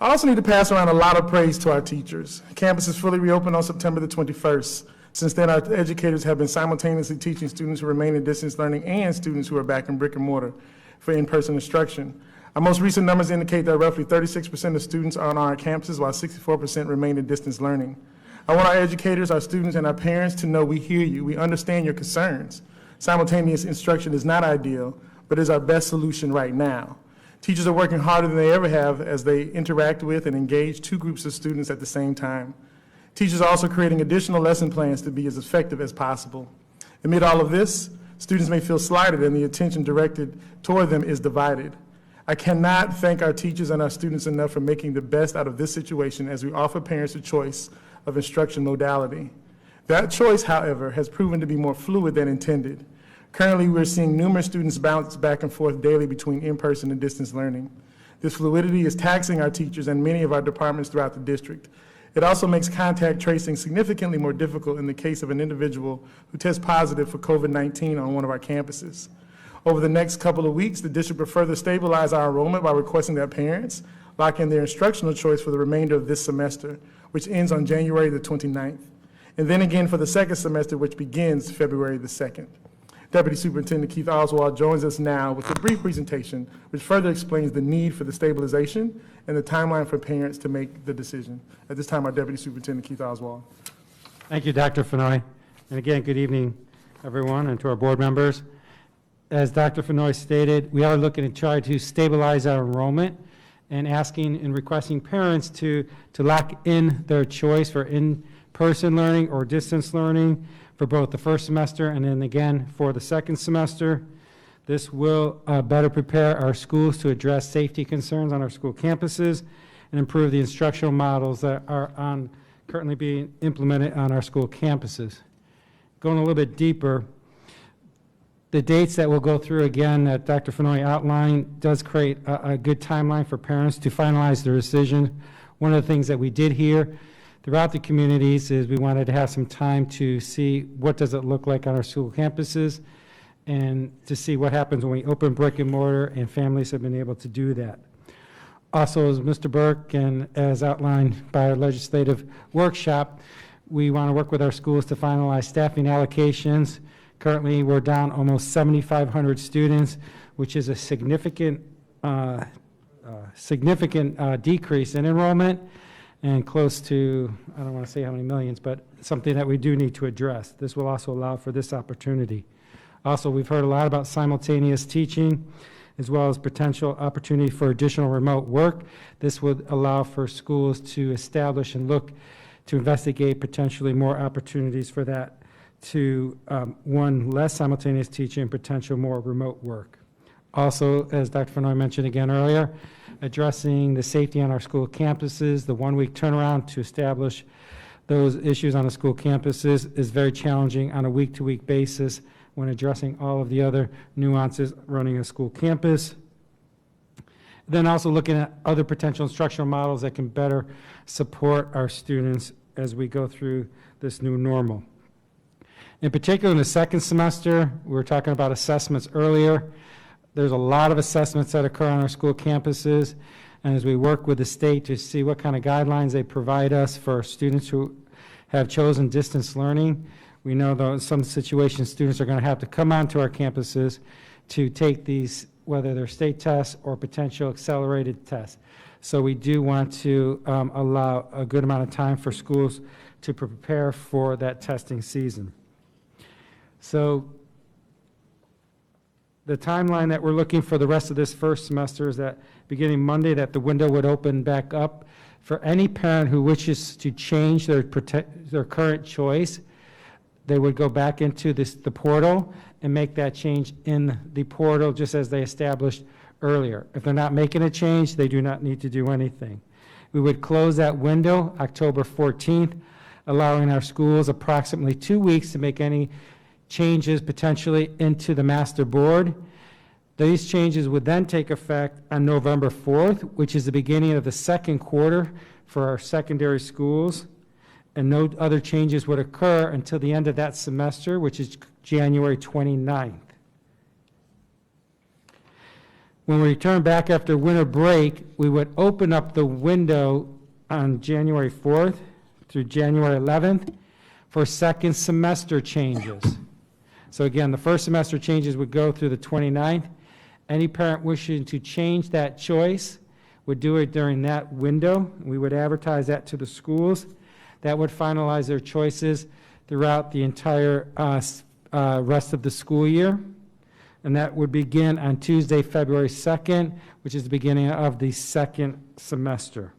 I also need to pass around a lot of praise to our teachers. Campus is fully reopened on September the 21st. Since then, our educators have been simultaneously teaching students who remain in distance learning and students who are back in brick and mortar for in-person instruction. Our most recent numbers indicate that roughly 36% of students are on our campuses, while 64% remain in distance learning. I want our educators, our students, and our parents to know we hear you, we understand your concerns. Simultaneous instruction is not ideal, but is our best solution right now. Teachers are working harder than they ever have as they interact with and engage two groups of students at the same time. Teachers are also creating additional lesson plans to be as effective as possible. Amid all of this, students may feel slighted and the attention directed toward them is divided. I cannot thank our teachers and our students enough for making the best out of this situation as we offer parents a choice of instruction modality. That choice, however, has proven to be more fluid than intended. Currently, we're seeing numerous students bounce back and forth daily between in-person and distance learning. This fluidity is taxing our teachers and many of our departments throughout the district. It also makes contact tracing significantly more difficult in the case of an individual who tests positive for COVID-19 on one of our campuses. Over the next couple of weeks, the district will further stabilize our enrollment by requesting that parents lock in their instructional choice for the remainder of this semester, which ends on January the 29th, and then again for the second semester, which begins February the 2nd. Deputy Superintendent Keith Oswald joins us now with a brief presentation which further explains the need for the stabilization and the timeline for parents to make the decision. At this time, our Deputy Superintendent Keith Oswald. Thank you, Dr. Fenoy. And again, good evening, everyone, and to our board members. As Dr. Fenoy stated, we are looking to try to stabilize our enrollment and asking and requesting parents to lock in their choice for in-person learning or distance learning for both the first semester and then again for the second semester. This will better prepare our schools to address safety concerns on our school campuses and improve the instructional models that are currently being implemented on our school campuses. Going a little bit deeper, the dates that we'll go through again that Dr. Fenoy outlined does create a good timeline for parents to finalize their decision. One of the things that we did here throughout the communities is we wanted to have some time to see what does it look like on our school campuses and to see what happens when we open brick and mortar, and families have been able to do that. Also, as Mr. Burke and as outlined by our legislative workshop, we want to work with our schools to finalize staffing allocations. Currently, we're down almost 7,500 students, which is a significant decrease in enrollment, and close to, I don't want to say how many millions, but something that we do need to address. This will also allow for this opportunity. Also, we've heard a lot about simultaneous teaching, as well as potential opportunity for additional remote work. This would allow for schools to establish and look to investigate potentially more opportunities for that to, one, less simultaneous teaching and potential more remote work. Also, as Dr. Fenoy mentioned again earlier, addressing the safety on our school campuses, the one-week turnaround to establish those issues on the school campuses is very challenging on a week-to-week basis when addressing all of the other nuances running a school campus. Then also looking at other potential instructional models that can better support our students as we go through this new normal. In particular, in the second semester, we were talking about assessments earlier. There's a lot of assessments that occur on our school campuses, and as we work with the state to see what kind of guidelines they provide us for students who have chosen distance learning, we know that in some situations students are going to have to come onto our campuses to take these, whether they're state tests or potential accelerated tests. So we do want to allow a good amount of time for schools to prepare for that testing season. So the timeline that we're looking for the rest of this first semester is that beginning Monday that the window would open back up for any parent who wishes to change their current choice. They would go back into the portal and make that change in the portal just as they established earlier. If they're not making a change, they do not need to do anything. We would close that window October 14th, allowing our schools approximately 2 weeks to make any changes potentially into the master board. These changes would then take effect on November 4th, which is the beginning of the second quarter for our secondary schools, and no other changes would occur until the end of that semester, which is January 29th. When we return back after winter break, we would open up the window on January 4th through January 11th for second semester changes. So again, the first semester changes would go through the 29th. Any parent wishing to change that choice would do it during that window. We would advertise that to the schools. That would finalize their choices throughout the entire rest of the school year. And that would begin on Tuesday, February 2nd, which is the beginning of the second semester.